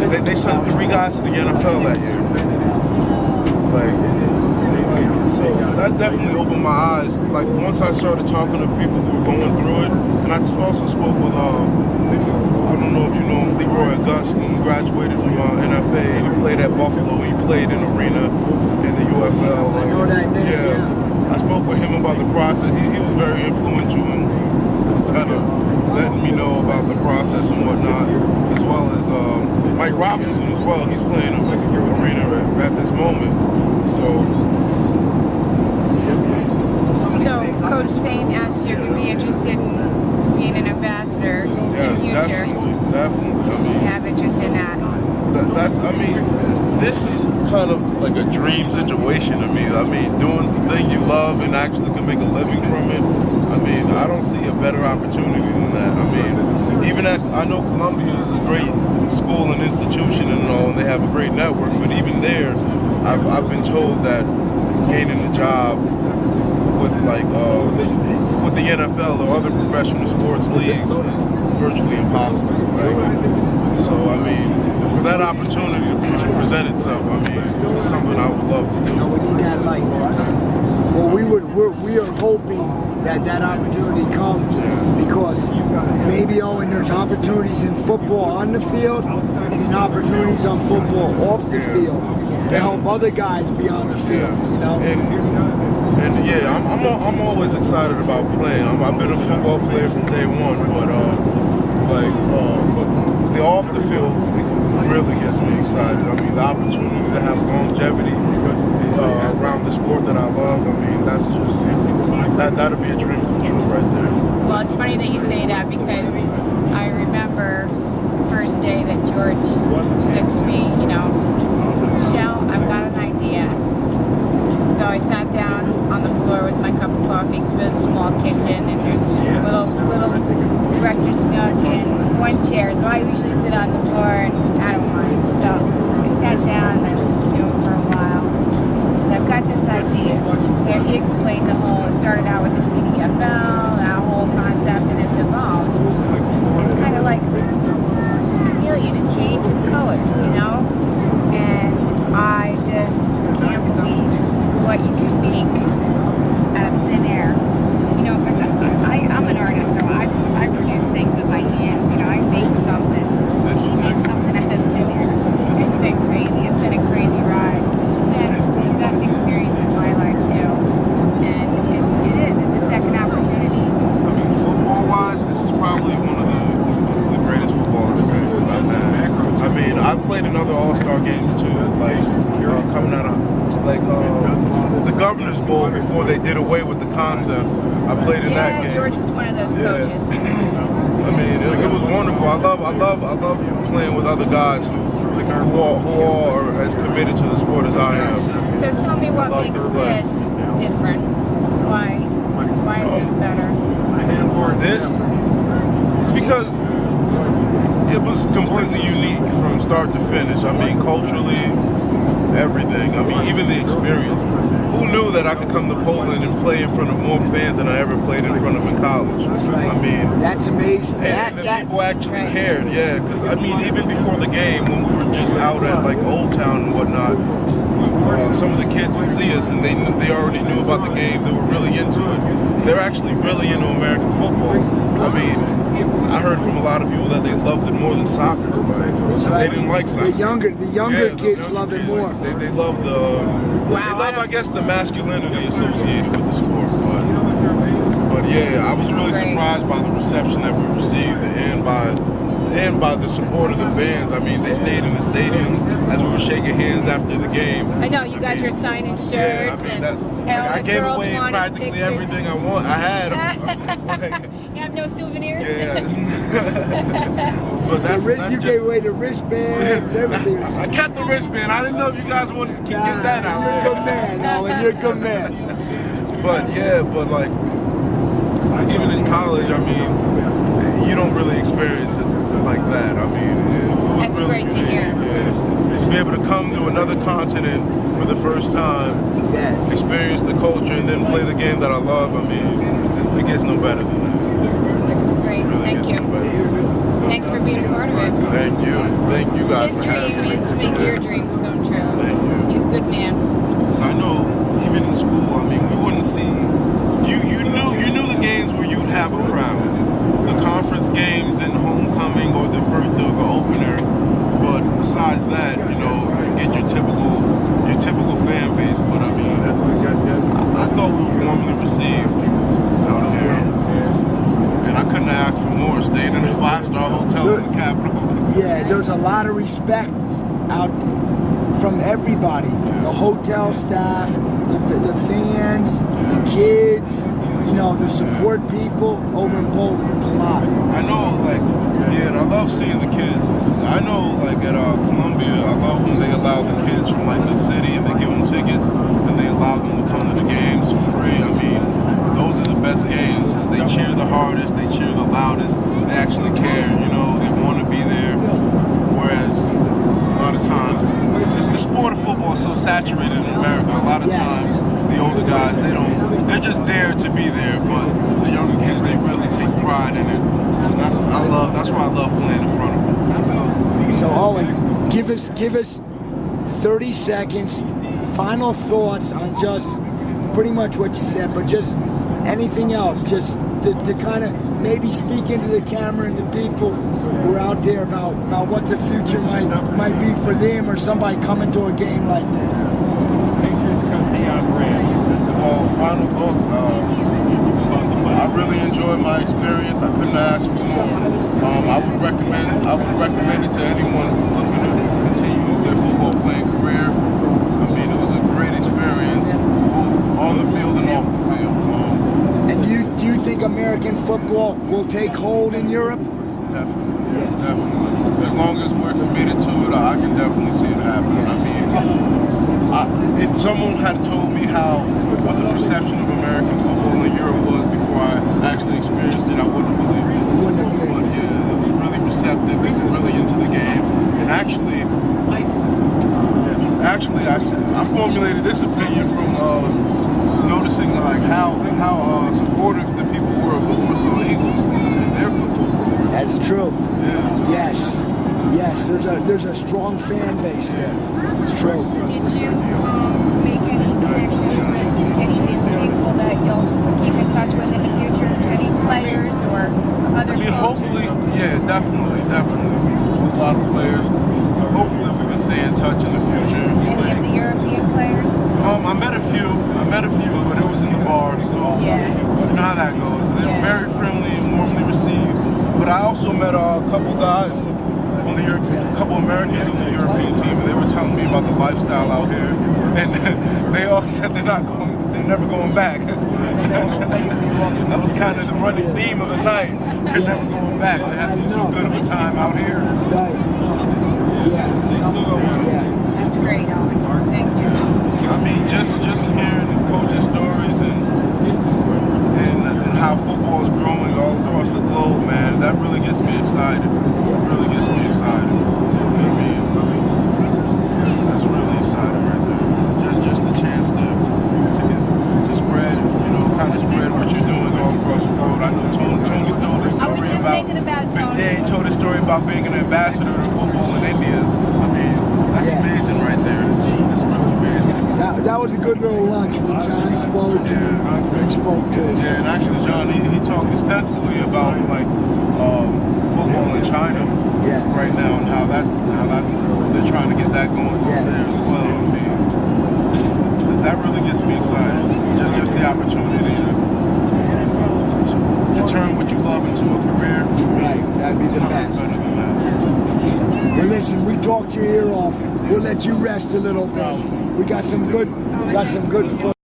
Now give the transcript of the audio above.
they sent 3 guys to the NFL that year. So that definitely opened my eyes. Like once I started talking to people who were going through it, and I also spoke with I don't know if you know him, Leroy Auguste. He graduated from NFA and he played at Buffalo. He played in Arena in the UFL. I know that name. Yeah. I spoke with him about the process. He was very influential in kind of letting me know about the process and whatnot, as well as Mike Robinson as well. He's playing in Arena at this moment. So Coach Sain asked you if you'd be interested in being an ambassador in the future. Definitely. I mean, you have interest in that. This is kind of like a dream situation to me. I mean, doing something you love and actually can make a living from it. I mean, I don't see a better opportunity than that. I mean, I know Columbia is a great school and institution and all, and they have a great network, but even there, I've been told that gaining a job with with the NFL or other professional sports leagues is virtually impossible. Right? So I mean, for that opportunity to present itself, I mean, it's something I would love to do. You know, we need that light. Well, we are hoping that opportunity comes because maybe Owen, there's opportunities in football on the field and in opportunities on football off the field to help other guys be on the field. You know. And yeah, I'm always excited about playing. I've been a football player from day one, but the off the field really gets me excited. I mean, the opportunity to have longevity around the sport that I love. I mean, that's just that'll be a dream come true right there. Well, it's funny that you say that because I remember the first day that George said to me, you know, Michelle, I've got an idea. So I sat down on the floor with my cup of coffee. It's a real small kitchen, and there's just a little breakfast nook and one chair. So I usually sit on the floor, and I don't mind. So I sat down and I listened to him for a while. So I've got this idea. So he explained it started out with the CDFL, that whole concept, and it's evolved. It's kind of like a chameleon. It changes colors, you know? And I just can't believe what you can make out of thin air. You know, because I'm an artist, so I produce things with my hands. You know, I make something. He makes something out of thin air. It's been crazy. It's been a crazy ride. It's been the best experience in my life, too. And it is. It's a second opportunity. I mean, football-wise, this is probably one of the greatest football experiences I've had. I mean, I've played in other All-Star games, too. Like, coming out of the Governor's Bowl before they did away with the concept. I played in that game. George was one of those coaches. I mean, it was wonderful. I love playing with other guys who are as committed to the sport as I am. So tell me what makes this different. Why is this better? This is because it was completely unique from start to finish. I mean, culturally, everything. I mean, even the experience. Who knew that I could come to Poland and play in front of more fans than I ever played in front of in college? Right. I mean, that's amazing. And the people actually cared, yeah. Because I mean, even before the game, when we were just out at like Old Town and whatnot, some of the kids would see us and they already knew about the game. They were really into it. They're actually really into American football. I mean, I heard from a lot of people that they loved it more than soccer. They didn't like soccer. The younger kids love it more. They love I guess, the masculinity associated with the sport. But yeah, I was really surprised by the reception that we received and by the support of the fans. I mean, they stayed in the stadiums as we were shaking hands after the game. I know you guys were signing shirts. Yeah, I mean, I gave away practically everything I had. You have no souvenirs? Yeah. But that's you just, gave away the wristband, everything. I kept the wristband. I didn't know if you guys wanted to get that out. You're a good man, Owen. You're a good man. But like, even in college, I mean, you don't really experience it like that. I mean, it was that's really great to hear. Yeah. To be able to come to another continent for the first time, experience the culture, and then play the game that I love. I mean, it gets no better than this. It's great. Really Thank you. No better. Thanks for being a part of it. Thank you guys His for having dream me. is to make your dreams come true. Thank you. He's a good man. Because I know, even in school, I mean, we wouldn't see. You knew the games where you'd have a crowd, the conference games and homecoming or the opener. But besides that, you know, you get your typical fan base. But I mean, I thought we were warmly received out here, and I couldn't have asked for more. Staying in a 5-star hotel in the capital. Yeah, there's a lot of respect out from everybody. The hotel staff, the fans, the kids, you know, the support people over in Poland. There's a lot. I know, like, yeah, and I love seeing the kids. Because I know, like, at Columbia, I love when they allow the kids from, like, the city and they give them tickets and they allow them to come to the games for free. I mean, those are the best games because they cheer the hardest, they cheer the loudest, they actually care, you know, they want to be there. Whereas a lot of times, the sport of football is so saturated in America, a lot of times the older guys, they're just there to be there, but the younger kids, they really take pride in it. And that's why I love playing in front of them. So Owen, give us 30 seconds, final thoughts on just pretty much what you said, but just anything else, just to kind of maybe speak into the camera and the people who are out there about what the future might be for them or somebody coming to a game like this. Well, final thoughts. I really enjoyed my experience. I couldn't ask for more. I would recommend it to anyone who's looking to continue their football playing career. I mean, it was a great experience, both on the field and off the field. And do you think American football will take hold in Europe? Definitely, definitely. As long as we're committed to it, I can definitely see it happening. I mean, if someone had told me what the perception of American football in Europe was before I actually experienced it, I wouldn't believe it. But yeah, it was really receptive. They were really into the game. And actually, I formulated this opinion from noticing like how supportive the people were of the Warsaw Eagles in their football program. That's true. Yeah. Yes. There's a strong fan base there. It's true. Did you make any connections with any new people that you'll keep in touch with in the future? Any players or other I mean, coaches? hopefully, yeah, definitely. With a lot of players. Hopefully we can stay in touch in the future. Any of the European players? I met a few, but it was in the bar, so Yeah. you know how that goes. They're Yeah. very friendly and warmly received. But I also met a couple guys on the a couple Americans on the European team, and they were telling me about the lifestyle out here, and they all said they're never going back. That was kind of the running theme of the night. They're never going back. They're having too good of a time out here. Right. Yeah. That's great, Owen. Thank you. I mean, just hearing coaches' stories and how football is growing all across the globe, man, that really gets me excited. It really gets me excited. You know what I mean? That's really exciting right there. Just the chance to spread, you know, kind of spread what you're doing all across the globe. I know Tony's told a I was story just about. thinking about Tony. Yeah, he told a story about being an ambassador to football in India. I mean, that's amazing right there. It's really amazing. That was a good little lunch when John spoke and spoke to us. Yeah, and actually, John, he talked extensively about like football in China right now and how that's they're trying to get that going over there as well. I mean, that really gets me excited. Just the opportunity to turn what you love into a career. Right, that'd be the best. Better than that. Well, listen, we talked your ear off. We'll let you rest a little bit. We got some good foot.